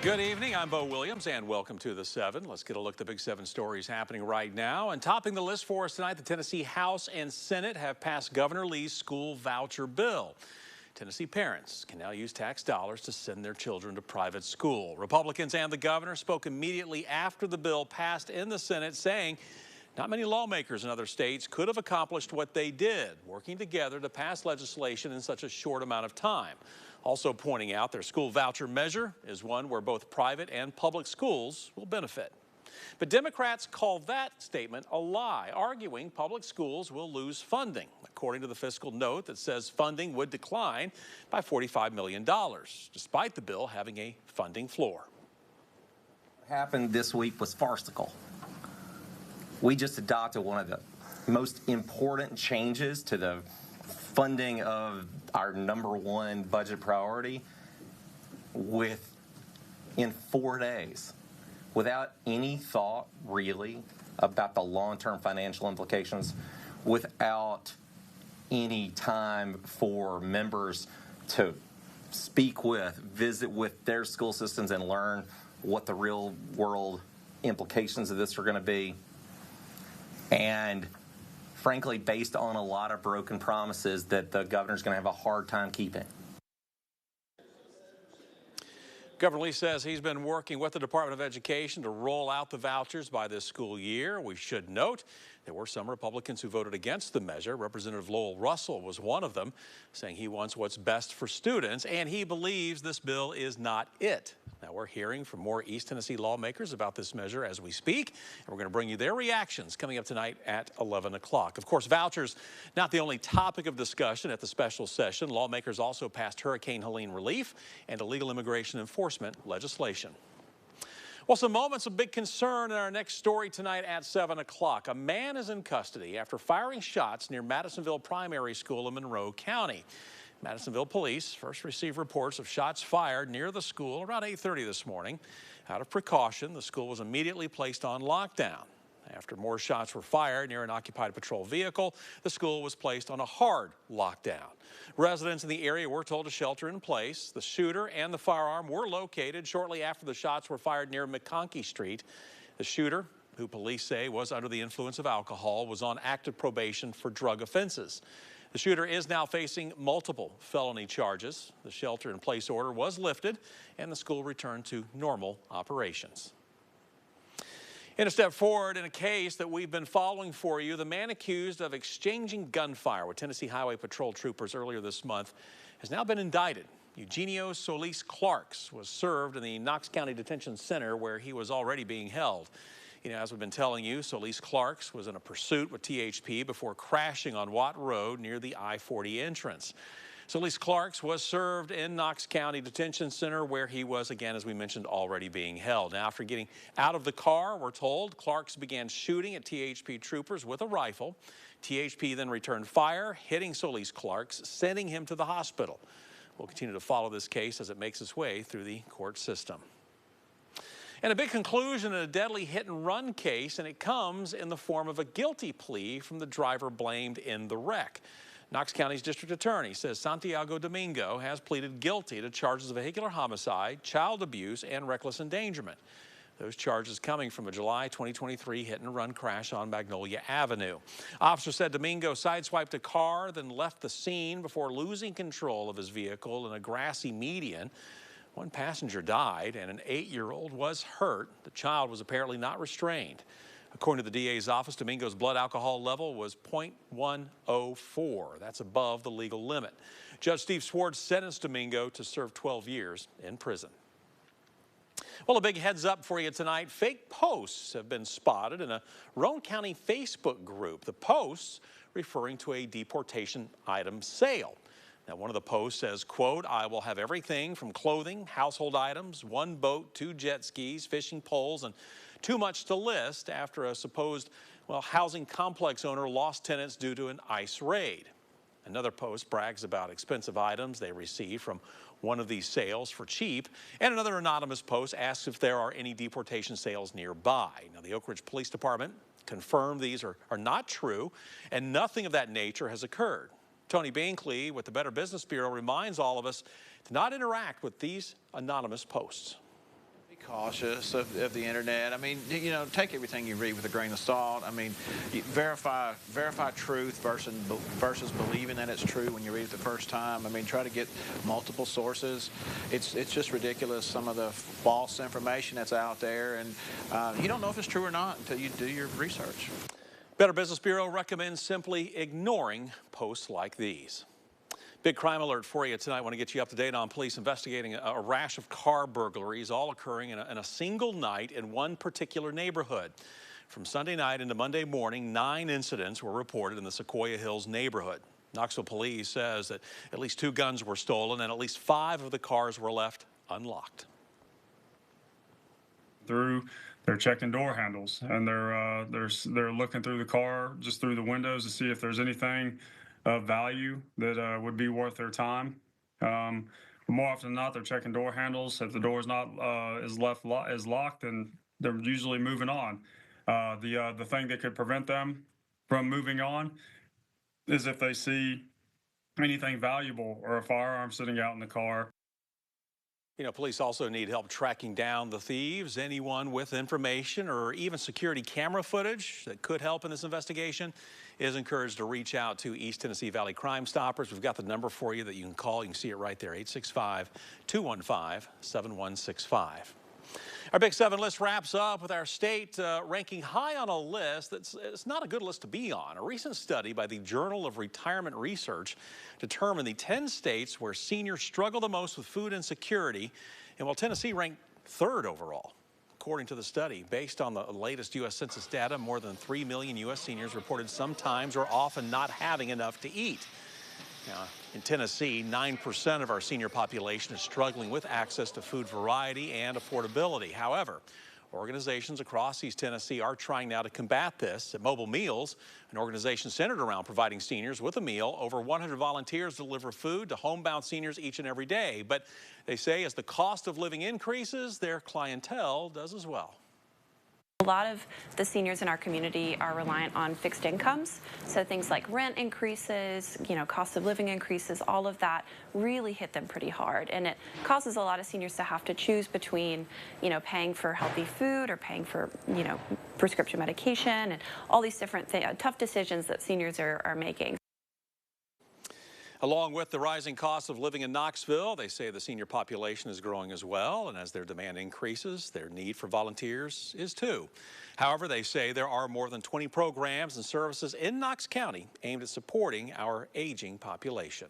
Good evening, I'm Bo Williams and welcome to the 7. Let's get a look at the big 7 stories happening right now. And topping the list for us tonight, the Tennessee House and Senate have passed Governor Lee's school voucher bill. Tennessee parents can now use tax dollars to send their children to private school. Republicans and the governor spoke immediately after the bill passed in the Senate, saying not many lawmakers in other states could have accomplished what they did, working together to pass legislation in such a short amount of time. Also pointing out their school voucher measure is one where both private and public schools will benefit. But Democrats call that statement a lie, arguing public schools will lose funding, according to the fiscal note that says funding would decline by $45 million, despite the bill having a funding floor. What happened this week was farcical. We just adopted one of the most important changes to the funding of our #1 budget priority in 4 days, without any thought really about the long-term financial implications, without any time for members to speak with, visit with their school systems and learn what the real world implications of this are going to be. And frankly, based on a lot of broken promises that the governor's going to have a hard time keeping. Governor Lee says he's been working with the Department of Education to roll out the vouchers by this school year. We should note there were some Republicans who voted against the measure. Representative Lowell Russell was one of them, saying he wants what's best for students, and he believes this bill is not it. Now, we're hearing from more East Tennessee lawmakers about this measure as we speak, and we're going to bring you their reactions coming up tonight at 11 o'clock. Of course, vouchers not the only topic of discussion at the special session. Lawmakers also passed Hurricane Helene relief and illegal immigration enforcement legislation. Well, some moments of big concern in our next story tonight at 7 o'clock. A man is in custody after firing shots near Madisonville Primary School in Monroe County. Madisonville police first received reports of shots fired near the school around 8:30 this morning. Out of precaution, the school was immediately placed on lockdown. After more shots were fired near an occupied patrol vehicle, the school was placed on a hard lockdown. Residents in the area were told to shelter in place. The shooter and the firearm were located shortly after the shots were fired near McConkey Street. The shooter, who police say was under the influence of alcohol, was on active probation for drug offenses. The shooter is now facing multiple felony charges. The shelter-in-place order was lifted, and the school returned to normal operations. In a step forward in a case that we've been following for you, the man accused of exchanging gunfire with Tennessee Highway Patrol troopers earlier this month has now been indicted. Eugenio Solis Clarks was served in the Knox County Detention Center where he was already being held. You know, as we've been telling you, Solis Clarks was in a pursuit with THP before crashing on Watt Road near the I-40 entrance. Solis Clarks was served in Knox County Detention Center where he was, again, as we mentioned, already being held. Now, after getting out of the car, we're told, Clarks began shooting at THP troopers with a rifle. THP then returned fire, hitting Solis Clarks, sending him to the hospital. We'll continue to follow this case as it makes its way through the court system. And a big conclusion in a deadly hit-and-run case, and it comes in the form of a guilty plea from the driver blamed in the wreck. Knox County's district attorney says Santiago Domingo has pleaded guilty to charges of vehicular homicide, child abuse, and reckless endangerment. Those charges coming from a July 2023 hit-and-run crash on Magnolia Avenue. Officer said Domingo sideswiped a car, then left the scene before losing control of his vehicle in a grassy median. One passenger died and an 8-year-old was hurt. The child was apparently not restrained. According to the DA's office, Domingo's blood alcohol level was 0.104. That's above the legal limit. Judge Steve Swartz sentenced Domingo to serve 12 years in prison. Well, a big heads up for you tonight. Fake posts have been spotted in a Roane County Facebook group. The posts referring to a deportation item sale. Now, one of the posts says, quote, "I will have everything from clothing, household items, 1 boat, 2 jet skis, fishing poles, and too much to list," after a supposed, housing complex owner lost tenants due to an ICE raid. Another post brags about expensive items they received from one of these sales for cheap, and another anonymous post asks if there are any deportation sales nearby. Now, the Oak Ridge Police Department confirmed these are not true, and nothing of that nature has occurred. Tony Binkley with the Better Business Bureau reminds all of us to not interact with these anonymous posts. cautious of the internet. I mean, you know, take everything you read with a grain of salt. I mean, verify truth versus believing that it's true when you read it the first time. I mean, try to get multiple sources. It's just ridiculous, some of the false information that's out there, and you don't know if it's true or not until you do your research. Better Business Bureau recommends simply ignoring posts like these. Big crime alert for you tonight. I want to get you up to date on police investigating a rash of car burglaries, all occurring in a single night in one particular neighborhood. From Sunday night into Monday morning, 9 incidents were reported in the Sequoyah Hills neighborhood. Knoxville police says that at least 2 guns were stolen and at least 5 of the cars were left unlocked. They're checking door handles, and they're looking through the car, just through the windows, to see if there's anything of value that would be worth their time. More often than not, they're checking door handles. If the door is not is locked, then they're usually moving on. The thing that could prevent them from moving on is if they see anything valuable or a firearm sitting out in the car. You know, police also need help tracking down the thieves. Anyone with information or even security camera footage that could help in this investigation is encouraged to reach out to East Tennessee Valley Crime Stoppers. We've got the number for you that you can call. You can see it right there, 865-215-7165. Our Big 7 list wraps up with our state ranking high on a list it's not a good list to be on. A recent study by the Journal of Retirement Research determined the 10 states where seniors struggle the most with food insecurity, and while Tennessee ranked 3rd overall. According to the study, based on the latest U.S. Census data, more than 3 million U.S. seniors reported sometimes or often not having enough to eat. Now, in Tennessee, 9% of our senior population is struggling with access to food variety and affordability. However, organizations across East Tennessee are trying now to combat this. At Mobile Meals, an organization centered around providing seniors with a meal, over 100 volunteers deliver food to homebound seniors each and every day. But they say as the cost of living increases, their clientele does as well. A lot of the seniors in our community are reliant on fixed incomes, so things like rent increases, cost of living increases, all of that really hit them pretty hard, and it causes a lot of seniors to have to choose between, paying for healthy food or paying for, prescription medication, and all these different tough decisions that seniors are making. Along with the rising cost of living in Knoxville, they say the senior population is growing as well, and as their demand increases, their need for volunteers is too. However, they say there are more than 20 programs and services in Knox County aimed at supporting our aging population.